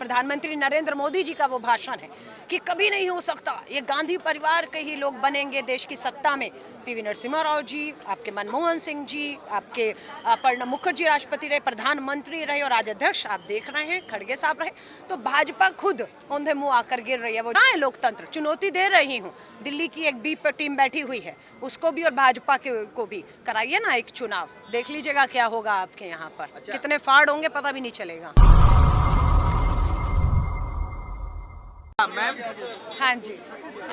प्रधानमंत्री नरेंद्र मोदी जी का वो भाषण है कि कभी नहीं हो सकता, ये गांधी परिवार के ही लोग बनेंगे देश की सत्ता में। पीवी नरसिम्हा राव जी, आपके मनमोहन सिंह जी, आपके प्रणब मुखर्जी राष्ट्रपति रहे, प्रधानमंत्री रहे और आज अध्यक्ष आप देख रहे हैं खड़गे साहब रहे। तो भाजपा खुद औंधे मुंह आकर गिर रही है। वो कहाँ है लोकतंत्र? चुनौती दे रही हूँ, दिल्ली की एक बी टीम बैठी हुई है, उसको भी और भाजपा को भी कराइए ना एक चुनाव, देख लीजिएगा क्या होगा आपके यहाँ पर। अच्छा। कितने फाड़ होंगे पता भी नहीं चलेगा। मैम, हाँ जी,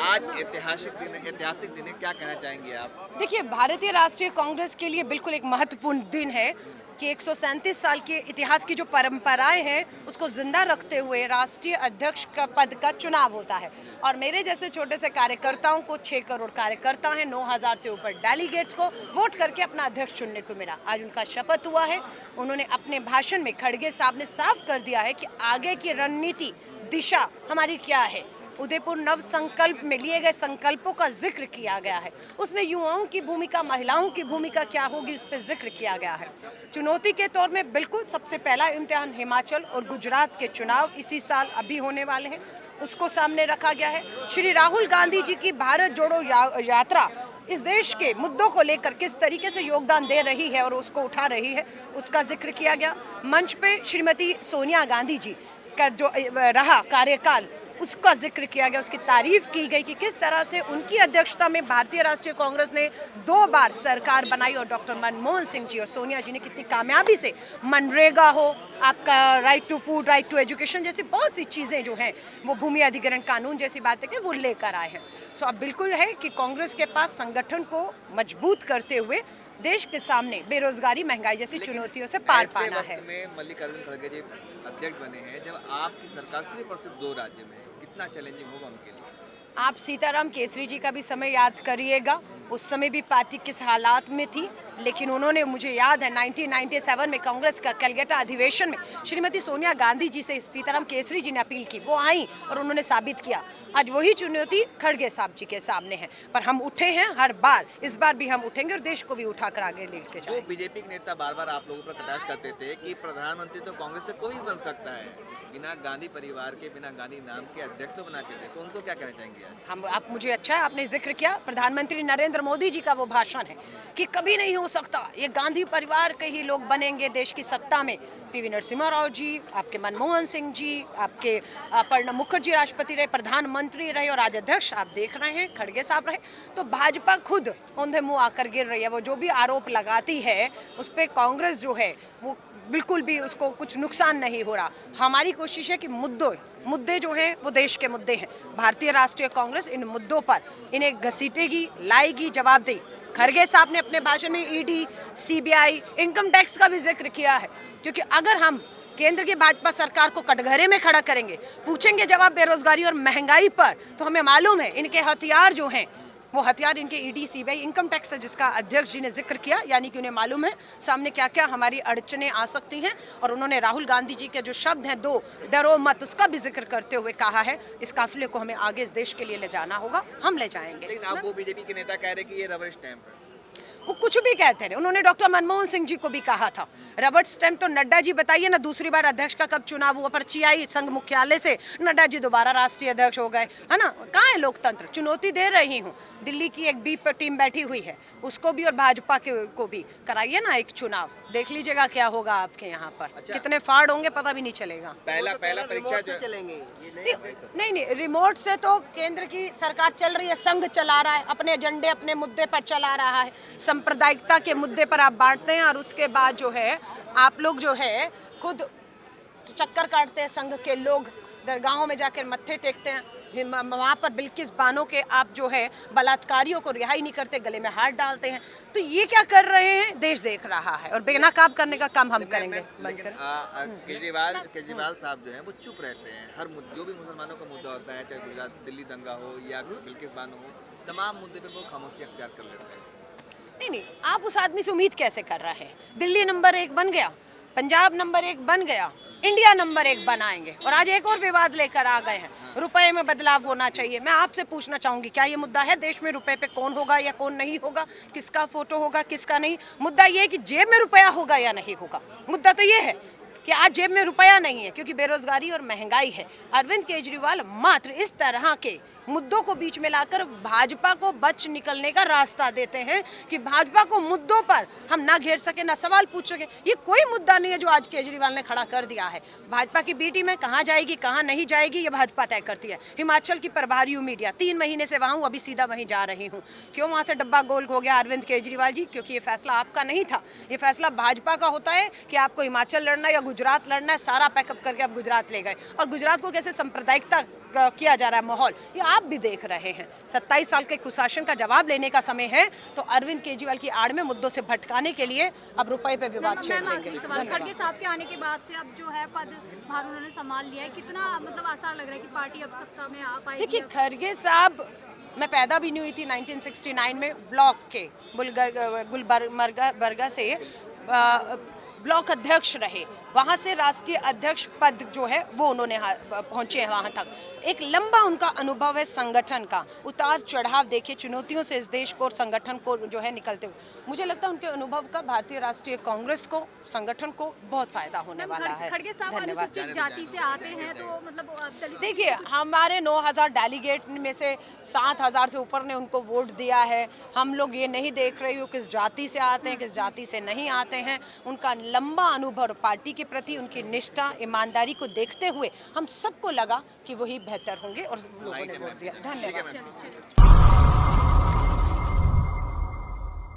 आज ऐतिहासिक दिन है, क्या कहना चाहेंगे आप? देखिए भारतीय राष्ट्रीय कांग्रेस के लिए बिल्कुल एक महत्वपूर्ण दिन है कि 137 साल के इतिहास की जो परंपराएं हैं उसको जिंदा रखते हुए राष्ट्रीय अध्यक्ष का पद का चुनाव होता है। और मेरे जैसे छोटे से कार्यकर्ताओं को 6 करोड़ कार्यकर्ता हैं, 9,000 से ऊपर डेलीगेट्स को वोट करके अपना अध्यक्ष चुनने को मिला। आज उनका शपथ हुआ है। उन्होंने अपने भाषण में खड़गे साहब ने साफ कर दिया है कि आगे की रणनीति दिशा हमारी क्या है। उदयपुर नव संकल्प में लिए गए संकल्पों का जिक्र किया गया है, उसमें युवाओं की भूमिका, महिलाओं की भूमिका क्या होगी उस पर जिक्र किया गया है। चुनौती के तौर में बिल्कुल सबसे पहला इम्तिहान हिमाचल और गुजरात के चुनाव इसी साल अभी होने वाले हैं, उसको सामने रखा गया है। श्री राहुल गांधी जी की भारत जोड़ो यात्रा इस देश के मुद्दों को लेकर किस तरीके से योगदान दे रही है और उसको उठा रही है, उसका जिक्र किया गया। मंच पे श्रीमती सोनिया गांधी जी का जो रहा कार्यकाल उसका जिक्र किया गया, उसकी तारीफ की गई कि किस तरह से उनकी अध्यक्षता में भारतीय राष्ट्रीय कांग्रेस ने 2 बार सरकार बनाई और डॉक्टर मनमोहन सिंह जी और सोनिया जी ने कितनी कामयाबी से मनरेगा हो, आपका right to food, right to education जैसी बहुत सी चीज़ें जो हैं, वो भूमि अधिग्रहण कानून जैसी बातें कि वो लेकर आए हैं। सो अब बिल्कुल है कि कांग्रेस के पास संगठन को मजबूत करते हुए देश के सामने बेरोजगारी, महंगाई जैसी चुनौतियों से पार पाना है। मल्लिकार्जुन खड़गे जी अध्यक्ष बने हैं, जब आपकी सरकार सिर्फ और सिर्फ 2 राज्य में है, कितना चैलेंजिंग होगा उनके लिए? आप सीताराम केसरी जी का भी समय याद करिएगा, उस समय भी पार्टी किस हालात में थी, लेकिन उन्होंने, मुझे याद है 1997 में कांग्रेस का कलकत्ता अधिवेशन में श्रीमती सोनिया गांधी जी से सीताराम केसरी जी ने अपील की, वो आई और उन्होंने साबित किया। आज वही चुनौती खड़गे साहब जी के सामने है, पर हम उठे हैं हर बार, इस बार भी हम उठेंगे और देश को भी उठाकर आगे लेके जाएंगे। बीजेपी के नेता बार बार आप लोगों पर कटाक्ष करते थे कि प्रधानमंत्री तो कांग्रेस से कोई बन सकता है, बिना गांधी परिवार के, बिना गांधी नाम के अध्यक्ष तो बनाते थे, तो उनको क्या कहना चाहेंगे आज? आप मुझे अच्छा है आपने जिक्र किया, प्रधानमंत्री नरेंद्र मोदी जी का वो भाषण है कि कभी नहीं हो सकता, ये गांधी परिवार के ही लोग बनेंगे देश की सत्ता में। पीवी नरसिम्हा राव जी, आपके मनमोहन सिंह जी, आपके प्रणब मुखर्जी राष्ट्रपति रहे, प्रधानमंत्री रहे और आज अध्यक्ष आप देख रहे हैं खड़गे साहब रहे। तो भाजपा खुद औंधे मुंह आकर गिर रही है। वो जो भी आरोप लगाती है उस पर कांग्रेस जो है वो बिल्कुल भी उसको कुछ नुकसान नहीं हो रहा। हमारी कोशिश है कि मुद्दे जो हैं वो देश के मुद्दे हैं। भारतीय राष्ट्रीय कांग्रेस इन मुद्दों पर इन्हें घसीटेगी, लाएगी जवाबदेही। खड़गे साहब ने अपने भाषण में ईडी, सीबीआई, इनकम टैक्स का भी जिक्र किया है, क्योंकि अगर हम केंद्र की भाजपा सरकार को कटघरे में खड़ा करेंगे, पूछेंगे जवाब बेरोजगारी और महंगाई पर, तो हमें मालूम है इनके हथियार जो हैं वो हथियार इनके ईडी, सीबीआई, इनकम टैक्स है, जिसका अध्यक्ष जी ने जिक्र किया, यानी कि उन्हें मालूम है सामने क्या क्या हमारी अड़चनें आ सकती हैं। और उन्होंने राहुल गांधी जी के जो शब्द हैं 2 डरो मत, उसका भी जिक्र करते हुए कहा है इस काफिले को हमें आगे इस देश के लिए ले जाना होगा, हम ले जाएंगे। लेकिन आप वो बीजेपी के नेता कह रहे कि ये रबर स्टैंप है, वो कुछ भी कहते हैं। उन्होंने डॉक्टर मनमोहन सिंह जी को भी कहा था रबड़ स्टैंप तो नड्डा जी, बताइए ना दूसरी बार अध्यक्ष का कब चुनाव हुआ, पर्ची आई संघ मुख्यालय से, नड्डा जी दोबारा राष्ट्रीय अध्यक्ष हो गए, है ना। कहाँ है लोकतंत्र? चुनौती दे रही हूँ, दिल्ली की एक बी टीम बैठी हुई है, उसको भी और भाजपा को भी कराइए ना एक चुनाव, देख लीजिएगा क्या होगा आपके यहाँ पर। अच्छा। कितने फाड़ होंगे पता भी नहीं चलेगा। पहला परीक्षा से चलेंगे नहीं, रिमोट से तो केंद्र की सरकार चल रही है, संघ चला रहा है, अपने एजेंडे अपने मुद्दे पर चला रहा है, सांप्रदायिकता के मुद्दे पर आप बांटते हैं और उसके बाद जो है आप लोग जो है खुद चक्कर काटते हैं, संघ के लोग दरगाहों में जाकर मत्थे टेकते हैं, वहाँ पर बिल्किस बानो के आप जो है बलात्कारियों को रिहाई नहीं करते, गले में हाथ डालते हैं। तो ये क्या कर रहे हैं, देश देख रहा है और बेनकाब करने का काम हम करेंगे। केजरीवाल साहब जो है वो चुप रहते हैं, हर जो भी मुसलमानों का मुद्दा होता है, चाहे गुजरात दिल्ली दंगा हो या बिल्किस बानो हो, तमाम मुद्दे पे वो खामोशी अख्तियार कर लेते हैं। नहीं, आप उस आदमी से उम्मीद कैसे कर रहे हैं? दिल्ली नंबर 1 बन गया, पंजाब नंबर 1 बन गया, इंडिया नंबर 1 बनाएंगे और आज एक और विवाद लेकर आ गए हैं, रुपए में बदलाव होना चाहिए। मैं आपसे पूछना चाहूंगी, क्या ये मुद्दा है देश में रुपए पे कौन होगा या कौन नहीं होगा, किसका फोटो होगा किसका नहीं? मुद्दा ये है कि जेब में रुपया होगा या नहीं होगा। मुद्दा तो ये है कि आज जेब में रुपया नहीं है क्योंकि बेरोजगारी और महंगाई है। अरविंद केजरीवाल मात्र इस तरह के मुद्दों को बीच में लाकर भाजपा को बच निकलने का रास्ता देते हैं कि भाजपा को मुद्दों पर हम ना घेर सके, ना सवाल पूछ सके। ये कोई मुद्दा नहीं है जो आज केजरीवाल ने खड़ा कर दिया है। भाजपा की बी टीम में कहाँ जाएगी कहाँ नहीं जाएगी ये भाजपा तय करती है। हिमाचल की प्रभारी हूँ मीडिया, 3 महीने से वहाँ हूँ, अभी सीधा वहीं जा रही हूँ। क्यों वहाँ से डब्बा गोल हो गया अरविंद केजरीवाल जी? क्योंकि ये फैसला आपका नहीं था, ये फैसला भाजपा का होता है कि आपको हिमाचल लड़ना है या गुजरात लड़ना है। सारा पैकअप करके आप गुजरात ले गए और गुजरात को कैसे सांप्रदायिकता किया जा रहा है माहौल, ये आप भी देख रहे हैं। 27 साल के कुशासन का जवाब लेने का समय है। तो अरविंद केजरीवाल की आड़ में मुद्दों से भटकाने के लिए अब रुपए पे विवाद छेड़ देंगे। खड़गे साहब के आने के बाद से अब जो है पद भार उन्होंने संभाल लिया है, कितना मतलब आसार लग रहा है कि पार्टी अब सत्ता में आ पाएगी? देखिए खड़गे साहब, मैं पैदा भी नहीं हुई थी 1969 में, ब्लॉक के गुलबर्गा से ब्लॉक अध्यक्ष रहे, वहाँ से राष्ट्रीय अध्यक्ष पद जो है वो उन्होंने पहुँचे हैं वहाँ तक। एक लंबा उनका अनुभव है संगठन का, उतार चढ़ाव देखे, चुनौतियों से इस देश को और संगठन को जो है निकलते हुए। मुझे लगता है उनके अनुभव का भारतीय राष्ट्रीय कांग्रेस को, संगठन को बहुत फायदा होने वाला है। खड़गे साहब अनुसूचित जाति से आते हैं तो मतलब देखिए हमारे 9,000 डेलीगेट में से 7,000 से ऊपर ने उनको वोट दिया है। हम लोग ये नहीं देख रहे हो किस जाति से आते हैं किस जाति से नहीं आते हैं। उनका लंबा अनुभव, पार्टी के प्रति उनकी निष्ठा, ईमानदारी को देखते हुए हम सबको लगा कि वही बेहतर होंगे और लोगों ने वोट दिया। धन्यवाद।